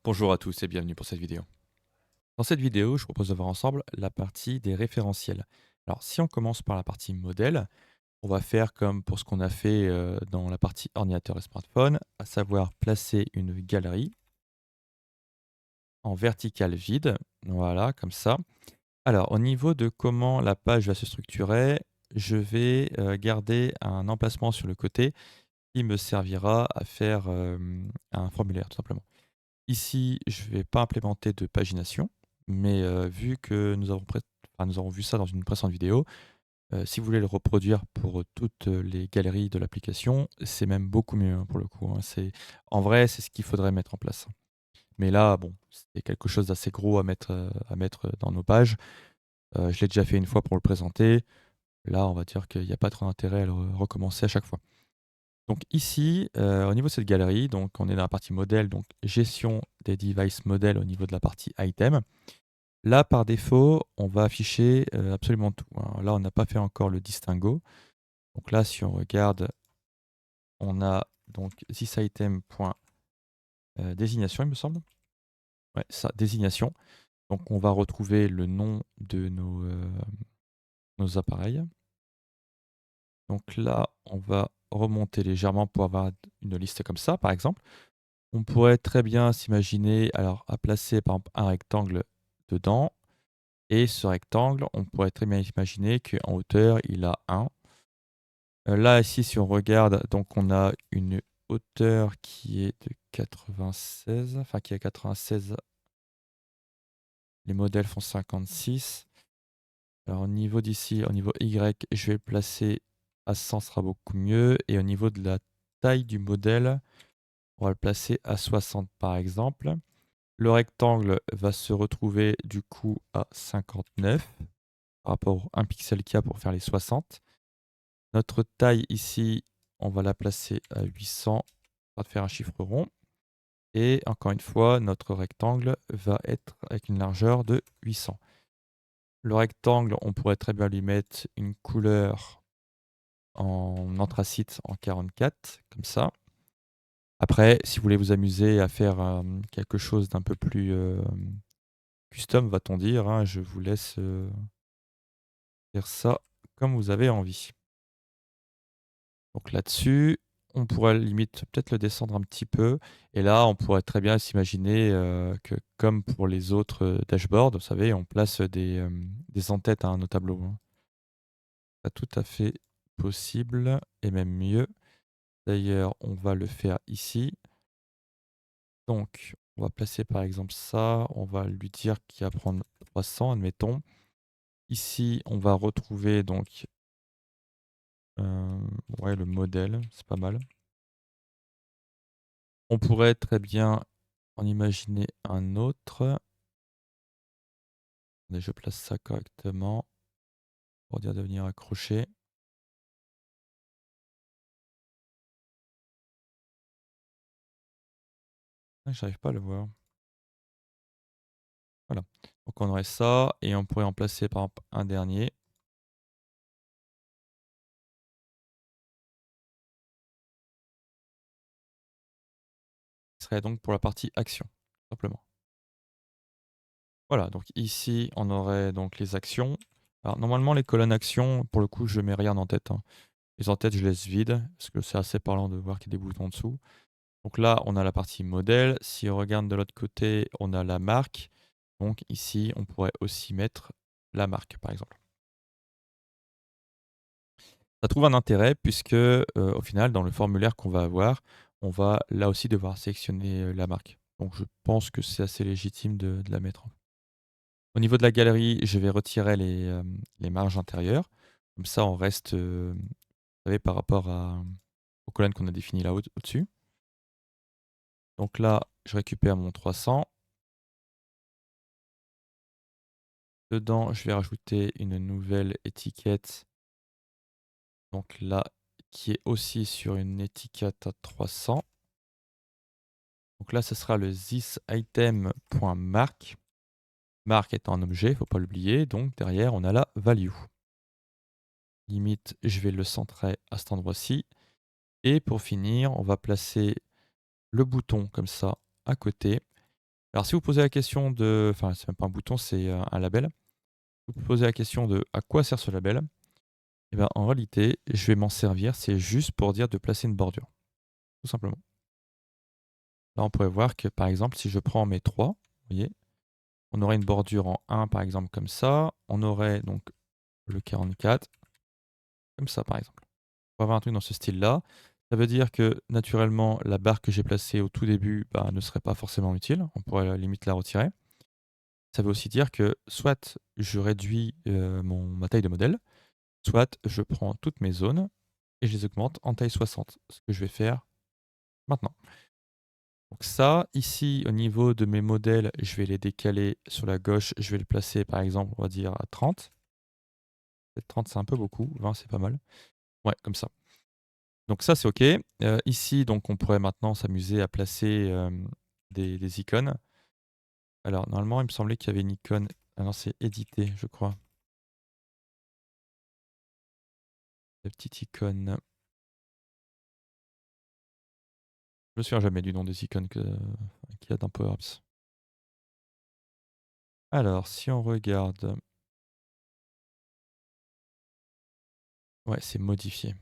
Bonjour à tous et bienvenue pour cette vidéo. Dans cette vidéo, je vous propose de voir ensemble la partie des référentiels. Alors, si on commence par la partie modèle, on va faire comme pour ce qu'on a fait dans la partie ordinateur et smartphone, à savoir placer une galerie en verticale vide. Voilà, comme ça. Alors, au niveau de comment la page va se structurer, je vais garder un emplacement sur le côté qui me servira à faire un formulaire, tout simplement. Ici, je ne vais pas implémenter de pagination, mais vu que nous avons vu ça dans une précédente vidéo, si vous voulez le reproduire pour toutes les galeries de l'application, c'est même beaucoup mieux, hein, pour le coup, hein. En vrai, c'est ce qu'il faudrait mettre en place. Mais là, bon, c'est quelque chose d'assez gros à mettre dans nos pages. Je l'ai déjà fait une fois pour le présenter. Là, on va dire qu'il n'y a pas trop d'intérêt à le recommencer à chaque fois. Donc ici, au niveau de cette galerie, donc on est dans la partie modèle, donc gestion des devices modèles au niveau de la partie item. Là, par défaut, on va afficher absolument tout, hein. Là, on n'a pas fait encore le distinguo. Donc là, si on regarde, on a donc thisItem.désignation, il me semble. Ouais, ça, désignation. Donc on va retrouver le nom de nos appareils. Donc là, on va remonter légèrement pour avoir une liste comme ça, par exemple. On pourrait très bien s'imaginer, alors, à placer par exemple un rectangle dedans. Et ce rectangle, on pourrait très bien imaginer qu'en hauteur, il a 1. Là, ici, si on regarde, donc on a une hauteur qui est de 96, enfin qui est à 96. Les modèles font 56. Alors, au niveau d'ici, au niveau Y, je vais le placer à 100, sera beaucoup mieux. Et au niveau de la taille du modèle, on va le placer à 60 par exemple. Le rectangle va se retrouver du coup à 59 par rapport au 1 pixel qu'il y a pour faire les 60. Notre taille ici, on va la placer à 800, on va faire un chiffre rond. Et encore une fois, notre rectangle va être avec une largeur de 800. Le rectangle, on pourrait très bien lui mettre une couleur en anthracite en 44, comme ça. Après, si vous voulez vous amuser à faire quelque chose d'un peu plus custom, va-t-on dire, hein, je vous laisse faire ça comme vous avez envie. Donc là-dessus, on pourrait limite peut-être le descendre un petit peu. Et là, on pourrait très bien s'imaginer que comme pour les autres dashboards, vous savez, on place des en-têtes à nos tableaux, hein. C'est tout à fait possible et même mieux. D'ailleurs, on va le faire ici. Donc, on va placer par exemple ça. On va lui dire qu'il va prendre 300, admettons. Ici, on va retrouver donc ouais, le modèle, c'est pas mal. On pourrait très bien en imaginer un autre. Attendez, je place ça correctement pour dire de venir accrocher. Ah, j'arrive pas à le voir. Voilà. Donc on aurait ça et on pourrait en placer par exemple un dernier. Ce serait donc pour la partie action, tout simplement. Voilà, donc ici on aurait donc les actions. Alors normalement les colonnes actions, pour le coup je mets rien en tête, hein. Les en-têtes je laisse vide parce que c'est assez parlant de voir qu'il y a des boutons en dessous. Donc là on a la partie modèle. Si on regarde de l'autre côté, on a la marque. Donc ici on pourrait aussi mettre la marque par exemple. Ça trouve un intérêt puisque, au final, dans le formulaire qu'on va avoir, on va là aussi devoir sélectionner, la marque. Donc je pense que c'est assez légitime de la mettre. Au niveau de la galerie, je vais retirer les marges intérieures. Comme ça, on reste, vous savez, par rapport aux colonnes qu'on a définies là au-dessus. Donc là, je récupère mon 300. Dedans, je vais rajouter une nouvelle étiquette. Donc là, qui est aussi sur une étiquette à 300. Donc là, ce sera le thisItem.mark. Mark étant un objet, il ne faut pas l'oublier. Donc derrière, on a la value. Limite, je vais le centrer à cet endroit-ci. Et pour finir, on va placer le bouton comme ça à côté. Alors si vous posez la question de enfin, c'est même pas un bouton, c'est, un label. Vous vous posez la question de: «À quoi sert ce label?» et ben, en réalité, je vais m'en servir, c'est juste pour dire de placer une bordure, tout simplement. Là, on pourrait voir que, par exemple, si je prends mes 3, vous voyez? On aurait une bordure en 1, par exemple, comme ça. On aurait donc le 44, comme ça, par exemple. On va avoir un truc dans ce style-là. Ça veut dire que, naturellement, la barre que j'ai placée au tout début, bah, ne serait pas forcément utile. On pourrait, à la limite, la retirer. Ça veut aussi dire que soit je réduis, ma taille de modèle, soit je prends toutes mes zones et je les augmente en taille 60, ce que je vais faire maintenant. Donc ça, ici, au niveau de mes modèles, je vais les décaler sur la gauche. Je vais le placer, par exemple, on va dire à 30. Peut-être 30, c'est un peu beaucoup. 20, c'est pas mal. Ouais, comme ça. Donc ça, c'est OK. Ici, donc on pourrait maintenant s'amuser à placer, des icônes. Alors normalement, il me semblait qu'il y avait une icône. Ah non, c'est éditer, je crois. La petite icône. Je me souviens jamais du nom des icônes qu'il y a dans Power Apps. Alors, si on regarde, ouais, c'est modifier.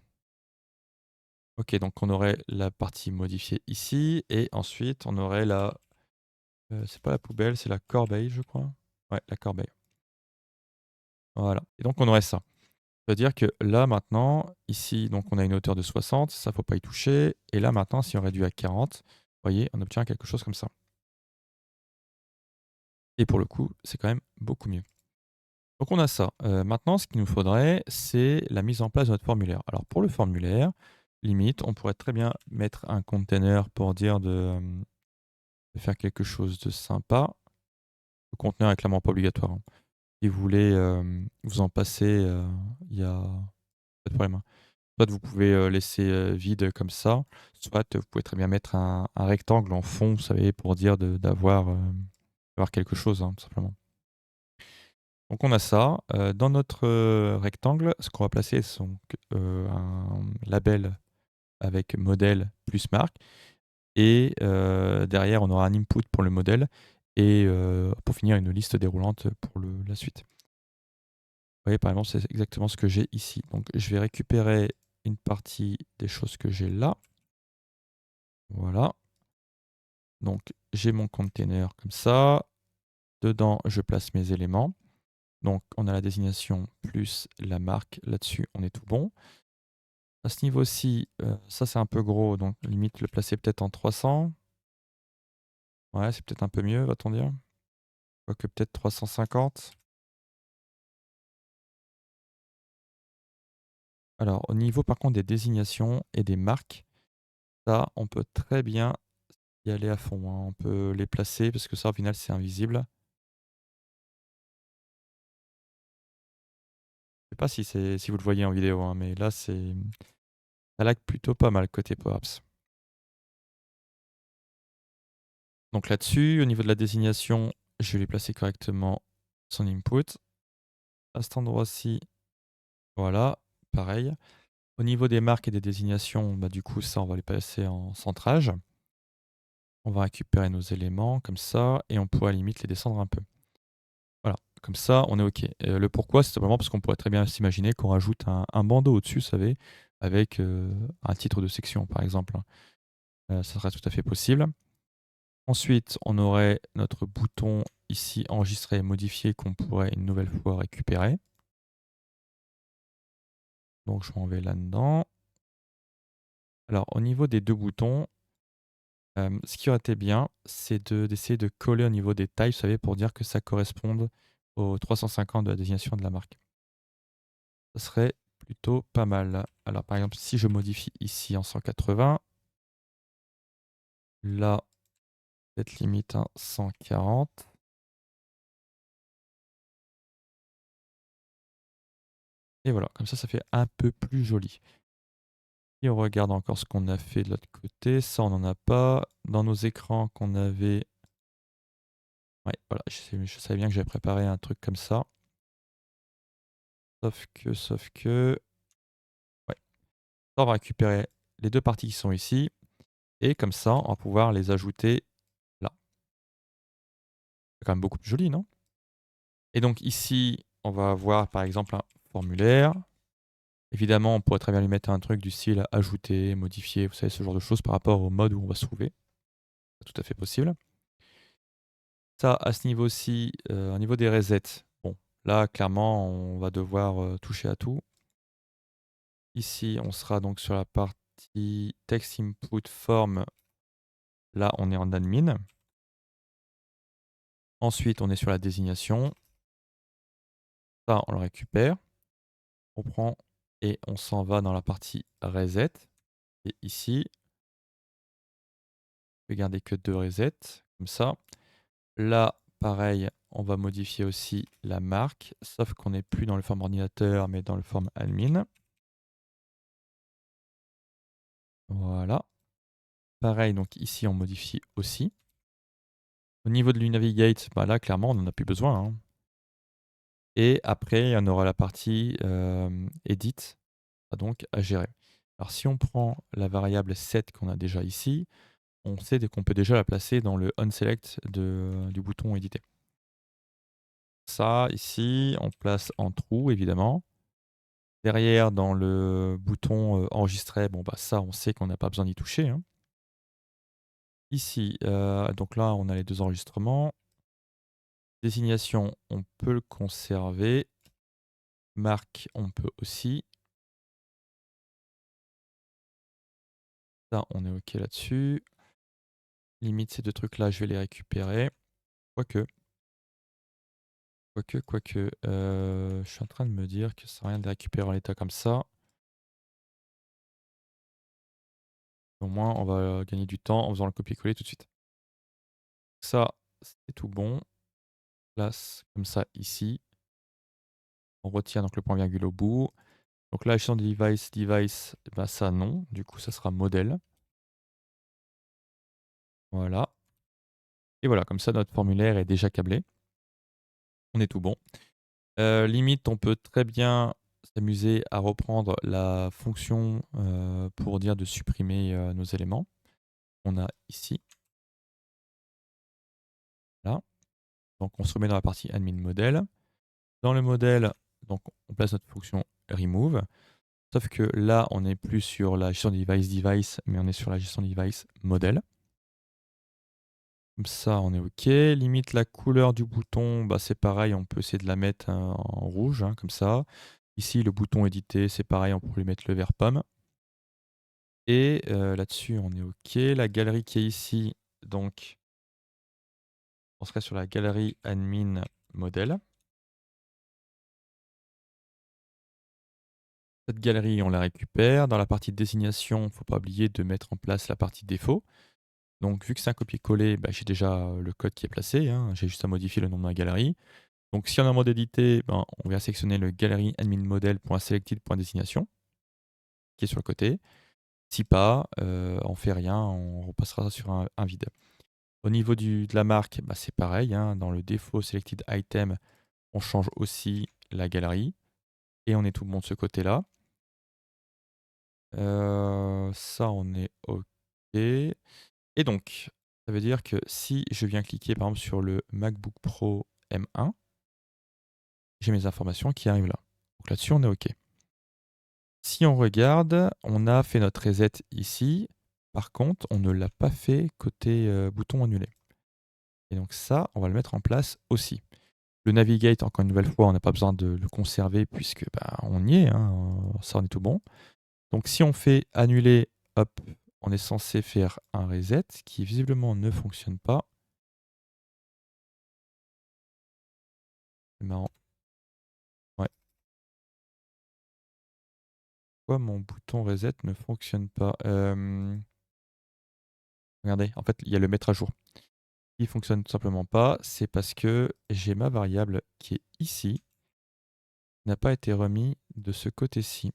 OK, donc on aurait la partie modifiée ici et ensuite on aurait c'est pas la poubelle, c'est la corbeille, je crois? Ouais, la corbeille. Voilà et donc on aurait ça. C'est-à-dire que là, maintenant, ici, donc on a une hauteur de 60, ça, faut pas y toucher et là, maintenant, si on réduit à 40, vous voyez, on obtient quelque chose comme ça et pour le coup, c'est quand même beaucoup mieux. Donc on a ça. Maintenant, ce qu'il nous faudrait, c'est la mise en place de notre formulaire. Alors pour le formulaire, limite, on pourrait très bien mettre un container pour dire de faire quelque chose de sympa. Le conteneur est clairement pas obligatoire, hein. Si vous voulez, vous en passer, il y a pas de problème, hein. Soit vous pouvez, laisser, vide comme ça, soit vous pouvez très bien mettre un rectangle en fond, vous savez, pour dire d'avoir quelque chose, hein, tout simplement. Donc on a ça, dans notre, rectangle, ce qu'on va placer, c'est donc, un label avec modèle plus marque et derrière, on aura un input pour le modèle et pour finir, une liste déroulante pour la suite. Vous voyez, par exemple, c'est exactement ce que j'ai ici. Donc je vais récupérer une partie des choses que j'ai là. Voilà. Donc j'ai mon container comme ça. Dedans, je place mes éléments. Donc on a la désignation plus la marque. Là-dessus, on est tout bon. À ce niveau-ci, ça c'est un peu gros, donc limite le placer peut-être en 300. Ouais, c'est peut-être un peu mieux, va-t-on dire? Quoique peut-être 350. Alors au niveau par contre des désignations et des marques, ça on peut très bien y aller à fond, hein. On peut les placer parce que ça au final c'est invisible. Je sais pas si vous le voyez en vidéo, hein, mais là ça lag plutôt pas mal côté Power Apps. Donc là-dessus, au niveau de la désignation, je vais lui placer correctement son input. À cet endroit-ci, voilà, pareil. Au niveau des marques et des désignations, bah, du coup, ça, on va les placer en centrage. On va récupérer nos éléments comme ça et on pourra à la limite les descendre un peu. Voilà, comme ça, on est OK. Le pourquoi, c'est simplement parce qu'on pourrait très bien s'imaginer qu'on rajoute un bandeau au-dessus, vous savez, avec un titre de section, par exemple, hein. Ça serait tout à fait possible. Ensuite, on aurait notre bouton ici enregistrer et modifier qu'on pourrait une nouvelle fois récupérer. Donc je m'en vais là-dedans. Alors au niveau des 2 boutons, ce qui aurait été bien, c'est d'essayer de coller au niveau des tailles, vous savez, pour dire que ça corresponde aux 350 de la désignation de la marque. Ça serait plutôt pas mal. Alors par exemple, si je modifie ici en 180, là, peut-être limite un 140. Et voilà, comme ça fait un peu plus joli. Et on regarde encore ce qu'on a fait de l'autre côté. Ça, on n'en a pas. Dans nos écrans qu'on avait... Ouais, voilà, je savais bien que j'avais préparé un truc comme ça. Sauf que... Ouais. Ça, on va récupérer les deux parties qui sont ici. Et comme ça, on va pouvoir les ajouter là. quand même beaucoup plus joli, non? Et donc ici, on va avoir par exemple un formulaire. Évidemment, on pourrait très bien lui mettre un truc du style ajouter, modifier, vous savez, ce genre de choses par rapport au mode où on va se trouver. C'est tout à fait possible. Ça, à ce niveau-ci, au niveau des resets, bon, là, clairement, on va devoir toucher à tout. Ici, on sera donc sur la partie text input form. Là, on est en admin. Ensuite, on est sur la désignation. Ça, on le récupère. On prend et on s'en va dans la partie reset. Et ici, je vais garder que 2 resets, comme ça. Là, pareil, on va modifier aussi la marque, sauf qu'on n'est plus dans le forme ordinateur, mais dans le forme admin. Voilà. Pareil, donc ici, on modifie aussi. Au niveau de l'UNavigate, bah là, clairement, on n'en a plus besoin, hein. Et après, on aura la partie edit, donc à gérer. Alors, si on prend la variable set qu'on a déjà ici, on sait qu'on peut déjà la placer dans le onSelect du bouton éditer. Ça, ici, on place en true, évidemment. Derrière, dans le bouton enregistrer, bon, bah, ça, on sait qu'on n'a pas besoin d'y toucher, hein. Ici, donc là, on a les 2 enregistrements. Désignation, on peut le conserver. Marque, on peut aussi. Ça, on est OK là-dessus. Limite, ces 2 trucs-là, je vais les récupérer. Quoique, je suis en train de me dire que ça sert à rien de les récupérer en l'état comme ça. Au moins, on va gagner du temps en faisant le copier-coller tout de suite. Ça, c'est tout bon. Place comme ça ici. On retient donc le point virgule au bout. Donc là, gestion de device, bah ça non. Du coup, ça sera modèle. Voilà. Et voilà, comme ça, notre formulaire est déjà câblé. On est tout bon. Limite, on peut très bien s'amuser à reprendre la fonction pour dire de supprimer nos éléments. On a ici. Là. Donc, on se remet dans la partie admin modèle. Dans le modèle, donc, on place notre fonction remove. Sauf que là, on n'est plus sur la gestion de device, mais on est sur la gestion de device modèle. Comme ça, on est OK. Limite, la couleur du bouton, bah, c'est pareil, on peut essayer de la mettre en rouge, hein, comme ça. Ici, le bouton éditer, c'est pareil, on peut lui mettre le vert pomme. Et là-dessus, on est OK. La galerie qui est ici, donc, on serait sur la galerie admin modèle. Cette galerie, on la récupère. Dans la partie désignation, il ne faut pas oublier de mettre en place la partie défaut. Donc, vu que c'est un copier-coller, bah, j'ai déjà le code qui est placé, hein. J'ai juste à modifier le nom de ma galerie. Donc, si on est en mode édité, ben, on vient sélectionner le galerie admin model.selected.désignation qui est sur le côté. Si pas, on fait rien, on repassera sur un vide. Au niveau de la marque, bah, c'est pareil, hein. Dans le défaut selected item, on change aussi la galerie et on est tout bon de ce côté-là. Ça, on est OK. Et donc, ça veut dire que si je viens cliquer par exemple sur le MacBook Pro M1, j'ai mes informations qui arrivent là. Donc là-dessus, on est OK. Si on regarde, on a fait notre reset ici. Par contre, on ne l'a pas fait côté bouton annulé. Et donc ça, on va le mettre en place aussi. Le navigate, encore une nouvelle fois, on n'a pas besoin de le conserver puisque bah, on y est, hein, ça on est tout bon. Donc si on fait annuler, hop, on est censé faire un reset qui visiblement ne fonctionne pas. C'est marrant. Ouais. Pourquoi mon bouton reset ne fonctionne pas? Regardez, en fait, il y a le mettre à jour. Il fonctionne tout simplement pas. C'est parce que j'ai ma variable qui est ici, qui n'a pas été remis de ce côté-ci.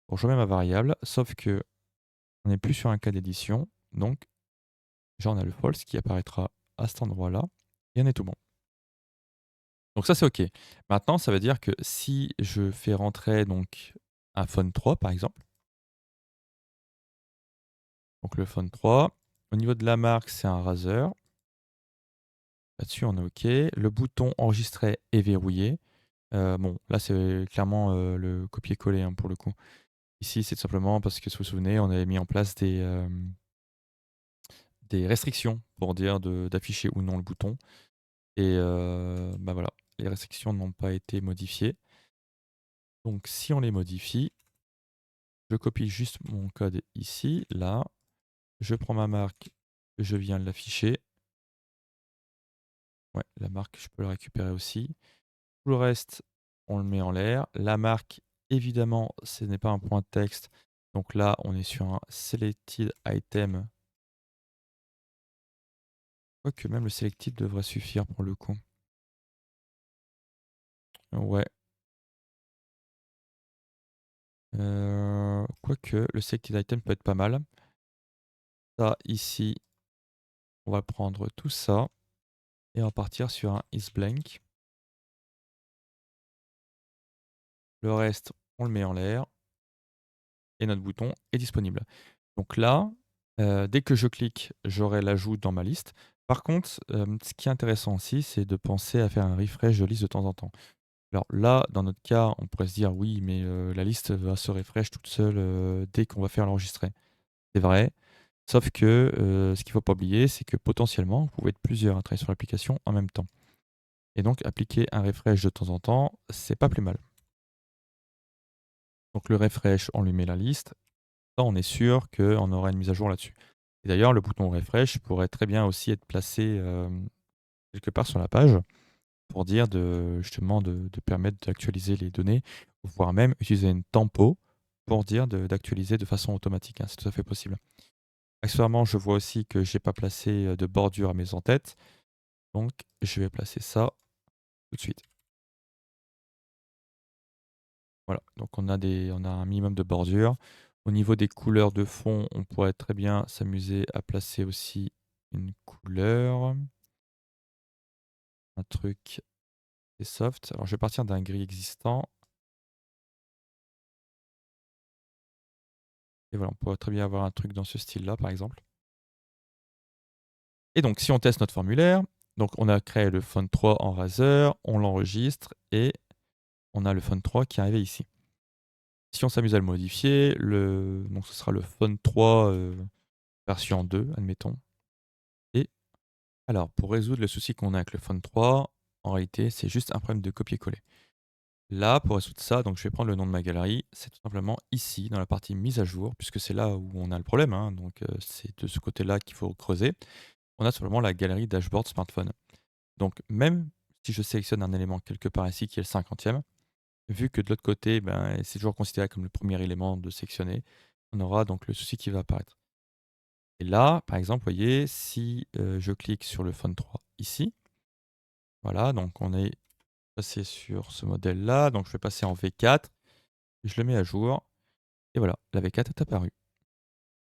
Bon, je remets ma variable, sauf que on n'est plus sur un cas d'édition. Donc, déjà, on a le false qui apparaîtra à cet endroit-là. Et on est tout bon. Donc ça, c'est OK. Maintenant, ça veut dire que si je fais rentrer donc un phone 3, par exemple, donc le phone 3, au niveau de la marque, c'est un Razer. là-dessus, on est OK. Le bouton enregistrer est verrouillé. Bon, là, c'est clairement le copier-coller hein, pour le coup. Ici, c'est tout simplement parce que si vous vous souvenez, on avait mis en place des restrictions pour dire d'afficher ou non le bouton. Et bah voilà, les restrictions n'ont pas été modifiées. Donc si on les modifie, je copie juste mon code ici, là. Je prends ma marque, je viens l'afficher. Ouais, la marque, je peux la récupérer aussi. Tout le reste, on le met en l'air. La marque, évidemment, ce n'est pas un point de texte. Donc là, on est sur un selected item. Quoique même le selected devrait suffire pour le coup. Ouais. Quoique, le selected item peut être pas mal. Ça, ici, on va prendre tout ça et on va partir sur un isBlank. Le reste, on le met en l'air et notre bouton est disponible. Donc là, dès que je clique, j'aurai l'ajout dans ma liste. Par contre, ce qui est intéressant aussi, c'est de penser à faire un refresh de liste de temps en temps. Alors là, dans notre cas, on pourrait se dire: «Oui, mais la liste va se refresh toute seule, dès qu'on va faire l'enregistrer». C'est vrai, sauf que, ce qu'il ne faut pas oublier, c'est que potentiellement, vous pouvez être plusieurs à travailler sur l'application en même temps. Et donc appliquer un refresh de temps en temps, c'est pas plus mal. Donc le refresh, on lui met la liste. Là, on est sûr qu'on aura une mise à jour là-dessus. Et d'ailleurs, le bouton refresh pourrait très bien aussi être placé, quelque part sur la page pour dire justement de permettre d'actualiser les données, voire même utiliser une tempo pour dire d'actualiser de façon automatique, hein, c'est tout à fait possible. Accessoirement, je vois aussi que j'ai pas placé, de bordure à mes en-têtes, donc je vais placer ça tout de suite. Voilà, donc on a un minimum de bordure. Au niveau des couleurs de fond, on pourrait très bien s'amuser à placer aussi une couleur. Un truc est soft. Alors je vais partir d'un gris existant. Et voilà, on pourrait très bien avoir un truc dans ce style-là, par exemple. Et donc, si on teste notre formulaire, donc on a créé le font 3 en Razer, on l'enregistre et on a le font 3 qui est arrivé ici. Si on s'amuse à le modifier, donc ce sera le font 3 version 2, admettons. Et alors, pour résoudre le souci qu'on a avec le font 3, en réalité, c'est juste un problème de copier-coller. Là, pour résoudre ça, donc je vais prendre le nom de ma galerie, c'est tout simplement ici, dans la partie mise à jour, puisque c'est là où on a le problème, hein, donc c'est de ce côté-là qu'il faut creuser. On a simplement la galerie dashboard smartphone. Donc même si je sélectionne un élément quelque part ici qui est le 50e, vu que de l'autre côté, ben, c'est toujours considéré comme le premier élément de sélectionner, on aura donc le souci qui va apparaître. Et là, par exemple, vous voyez, si je clique sur le font 3 ici, voilà, donc on est passé sur ce modèle-là, donc je vais passer en V4, je le mets à jour, et voilà, la V4 est apparue.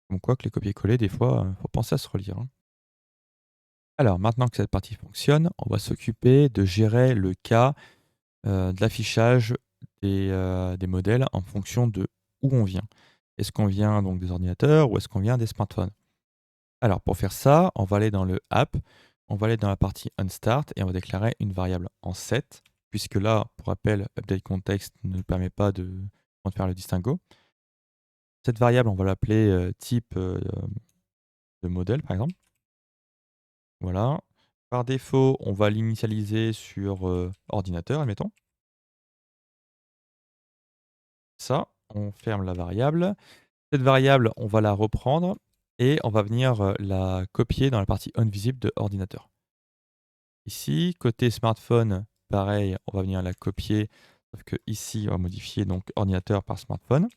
Comme quoi que les copier-coller, des fois, faut penser à se relire, hein. Alors maintenant que cette partie fonctionne, on va s'occuper de gérer le cas, de l'affichage des modèles en fonction de où on vient. Est-ce qu'on vient donc des ordinateurs ou est-ce qu'on vient des smartphones? Alors pour faire ça, on va aller dans le app, on va aller dans la partie onStart et on va déclarer une variable en set, puisque là, pour rappel, update context ne permet pas de faire le distinguo. Cette variable, on va l'appeler, type, de modèle, par exemple. Voilà. Par défaut, on va l'initialiser sur, ordinateur, admettons. Ça, on ferme la variable. Cette variable, on va la reprendre et on va venir, la copier dans la partie onVisible de ordinateur. Ici, côté smartphone, pareil, on va venir la copier, sauf que ici, on va modifier donc ordinateur par smartphone.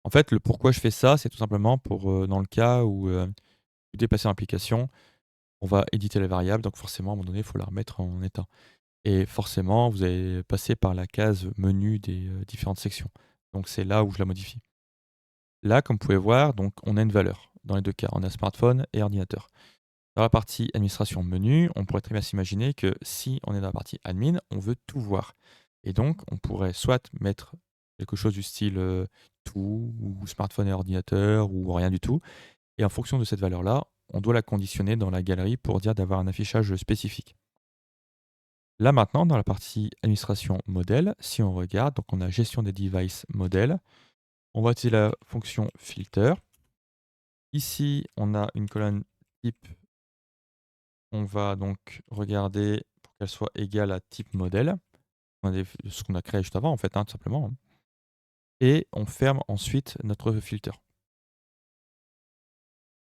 En fait, le pourquoi je fais ça, c'est tout simplement pour, dans le cas où, vous déplacez l'application, on va éditer la variable, donc forcément, à un moment donné, il faut la remettre en état. Et forcément, vous allez passer par la case menu des, différentes sections. Donc c'est là où je la modifie. Là, comme vous pouvez voir, donc on a une valeur dans les 2 cas, on a smartphone et ordinateur. Dans la partie administration menu, on pourrait très bien s'imaginer que si on est dans la partie admin, on veut tout voir. Et donc, on pourrait soit mettre quelque chose du style, tout ou smartphone et ordinateur ou rien du tout. Et en fonction de cette valeur-là, on doit la conditionner dans la galerie pour dire d'avoir un affichage spécifique. Là maintenant, dans la partie administration modèle, si on regarde, donc on a gestion des devices modèles, on va utiliser la fonction filter. Ici, on a une colonne type. On va donc regarder pour qu'elle soit égale à type modèle, ce qu'on a créé juste avant en fait, hein, tout simplement, hein. Et on ferme ensuite notre filter.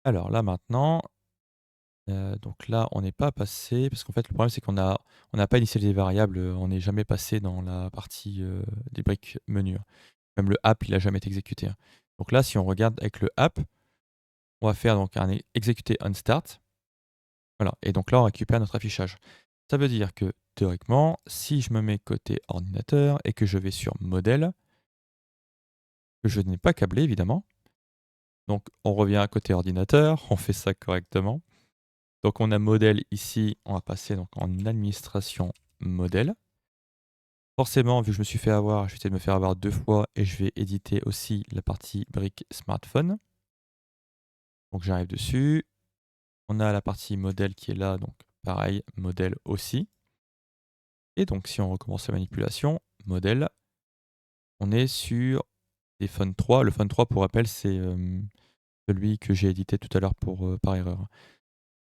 Alors là maintenant, donc là on n'est pas passé, parce qu'en fait le problème c'est qu'on n'a pas initialisé les variables, on n'est jamais passé dans la partie des briques menu, hein. Même le app il n'a jamais été exécuté, hein. Donc là si on regarde avec le app, on va faire donc un exécuter on start. Voilà, et donc là on récupère notre affichage. Ça veut dire que théoriquement, si je me mets côté ordinateur et que je vais sur modèle, que je n'ai pas câblé évidemment, donc on revient à côté ordinateur, on fait ça correctement. Donc on a modèle ici, on va passer donc en administration modèle. Forcément, vu que je me suis fait avoir, je vais essayer de me faire avoir 2 fois et je vais éditer aussi la partie brique smartphone. Donc j'arrive dessus. On a la partie modèle qui est là, donc pareil, modèle aussi. Et donc si on recommence la manipulation, modèle, on est sur des Phone 3. Le Phone 3, pour rappel, c'est celui que j'ai édité tout à l'heure par erreur.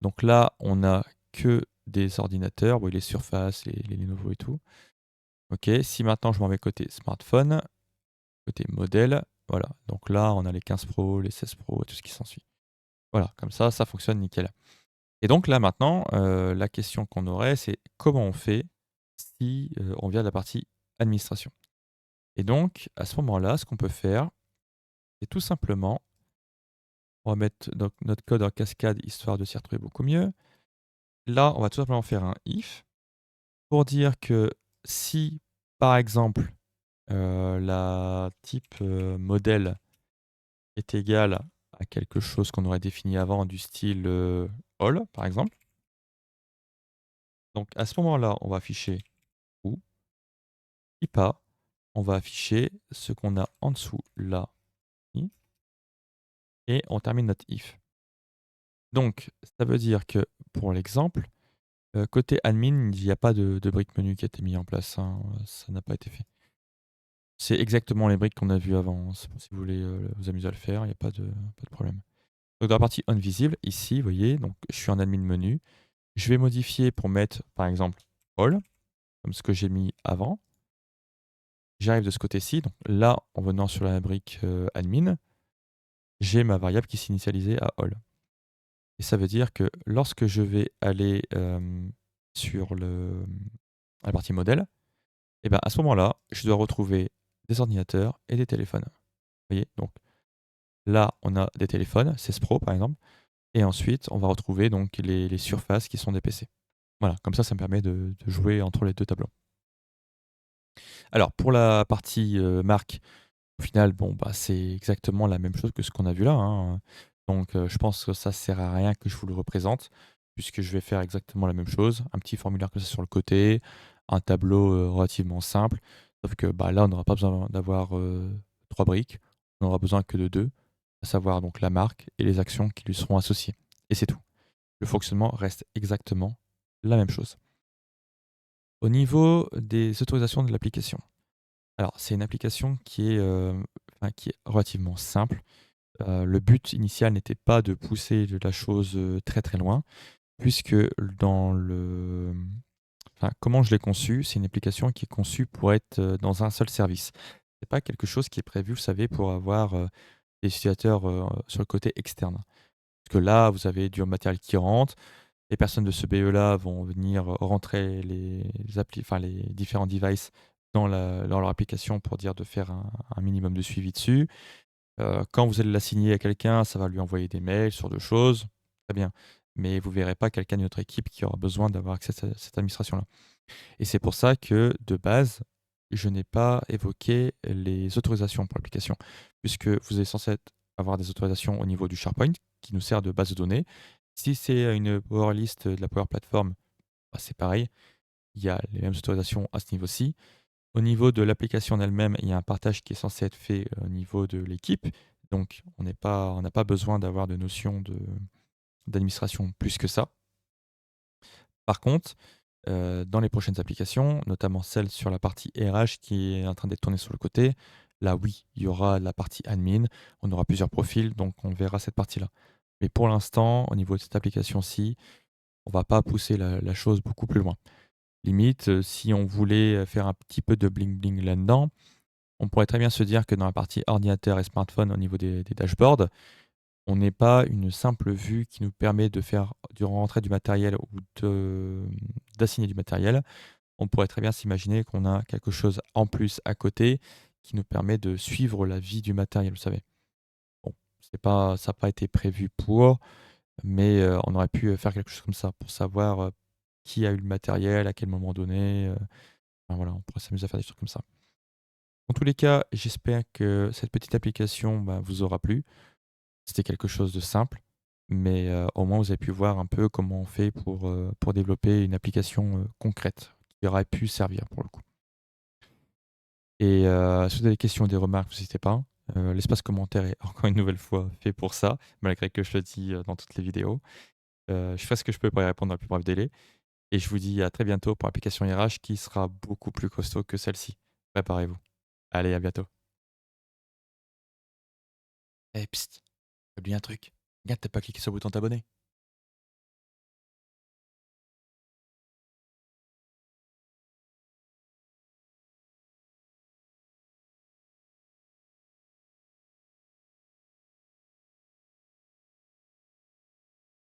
Donc là, on a que des ordinateurs, bon, les Surface, les Lenovo et tout. Ok, si maintenant je m'en vais côté smartphone, côté modèle, voilà. Donc là, on a les 15 Pro, les 16 Pro et tout ce qui s'ensuit. Voilà, comme ça fonctionne nickel. Et donc là maintenant, la question qu'on aurait, c'est comment on fait si on vient de la partie administration. Et donc, à ce moment-là, ce qu'on peut faire, c'est tout simplement, on va mettre donc notre code en cascade histoire de s'y retrouver beaucoup mieux. Là, on va tout simplement faire un if pour dire que si, par exemple, la type modèle est égal à quelque chose qu'on aurait défini avant du style all, par exemple. Donc à ce moment-là, on va afficher ou. Si pas, on va afficher ce qu'on a en dessous là. Et on termine notre if. Donc ça veut dire que pour l'exemple, côté admin, il n'y a pas de brique menu qui a été mis en place, hein, ça n'a pas été fait. C'est exactement les briques qu'on a vues avant, hein. Si vous voulez vous amuser à le faire, il n'y a pas de problème. Donc dans la partie invisible, ici, vous voyez, donc je suis en admin menu. Je vais modifier pour mettre, par exemple, all, comme ce que j'ai mis avant. J'arrive de ce côté-ci. Donc là, en venant sur la brique admin, j'ai ma variable qui s'est initialisée à all. Et ça veut dire que lorsque je vais aller sur la partie modèle, et ben à ce moment-là, je dois retrouver des ordinateurs et des téléphones. Vous voyez, donc là, on a des téléphones, 16 Pro par exemple, et ensuite, on va retrouver donc les surfaces qui sont des PC. Voilà, comme ça me permet de jouer entre les deux tableaux. Alors, pour la partie marque, au final, bon, bah, c'est exactement la même chose que ce qu'on a vu là, hein. Donc, je pense que ça sert à rien que je vous le représente, puisque je vais faire exactement la même chose. Un petit formulaire comme ça sur le côté, un tableau relativement simple. Sauf que bah, là, on n'aura pas besoin d'avoir 3 briques, on n'aura besoin que de 2, à savoir donc la marque et les actions qui lui seront associées. Et c'est tout. Le fonctionnement reste exactement la même chose. Au niveau des autorisations de l'application, alors c'est une application qui est relativement simple. Le but initial n'était pas de pousser la chose très très loin, puisque dans le, comment je l'ai conçue, c'est une application qui est conçue pour être dans un seul service. C'est pas quelque chose qui est prévu, vous savez, pour avoir des utilisateurs sur le côté externe. Parce que là, vous avez du matériel qui rentre, les personnes de ce BE-là vont venir rentrer les différents devices dans leur application pour dire de faire un minimum de suivi dessus. Quand vous allez l'assigner à quelqu'un, ça va lui envoyer des mails sur 2 choses, très bien. Mais vous ne verrez pas quelqu'un de notre équipe qui aura besoin d'avoir accès à cette administration-là. Et c'est pour ça que, de base, je n'ai pas évoqué les autorisations pour l'application, puisque vous êtes censé avoir des autorisations au niveau du SharePoint, qui nous sert de base de données. Si c'est une Power List de la Power Platform, bah, c'est pareil, il y a les mêmes autorisations à ce niveau-ci. Au niveau de l'application en elle-même, il y a un partage qui est censé être fait au niveau de l'équipe. Donc, on n'a pas besoin d'avoir de notion d'administration plus que ça. Par contre, dans les prochaines applications, notamment celle sur la partie RH qui est en train d'être tournée sur le côté, là oui, il y aura la partie admin, on aura plusieurs profils, donc on verra cette partie-là. Mais pour l'instant, au niveau de cette application-ci, on va pas pousser la chose beaucoup plus loin. Limite, si on voulait faire un petit peu de bling bling là-dedans, on pourrait très bien se dire que dans la partie ordinateur et smartphone, au niveau des dashboards, on n'ait pas une simple vue qui nous permet de faire du rentrer du matériel ou d'assigner du matériel. On pourrait très bien s'imaginer qu'on a quelque chose en plus à côté qui nous permet de suivre la vie du matériel, vous savez. Bon, c'est pas ça n'a pas été prévu pour, mais on aurait pu, faire quelque chose comme ça pour savoir, qui a eu le matériel, à quel moment donné, enfin voilà, on pourrait s'amuser à faire des trucs comme ça. Dans tous les cas, j'espère que cette petite application, bah, vous aura plu. C'était quelque chose de simple, mais au moins vous avez pu voir un peu comment on fait pour développer une application, concrète qui aurait pu servir pour le coup. Et si vous avez des questions ou des remarques, n'hésitez pas. L'espace commentaire est encore une nouvelle fois fait pour ça, malgré que je le dis, dans toutes les vidéos. Je ferai ce que je peux pour y répondre dans le plus bref délai et je vous dis à très bientôt pour l'application RH qui sera beaucoup plus costaud que celle-ci. Préparez-vous. Allez, à bientôt. Eh psst, j'ai oublié un truc. Regarde, tu pas cliqué sur le bouton t'abonner.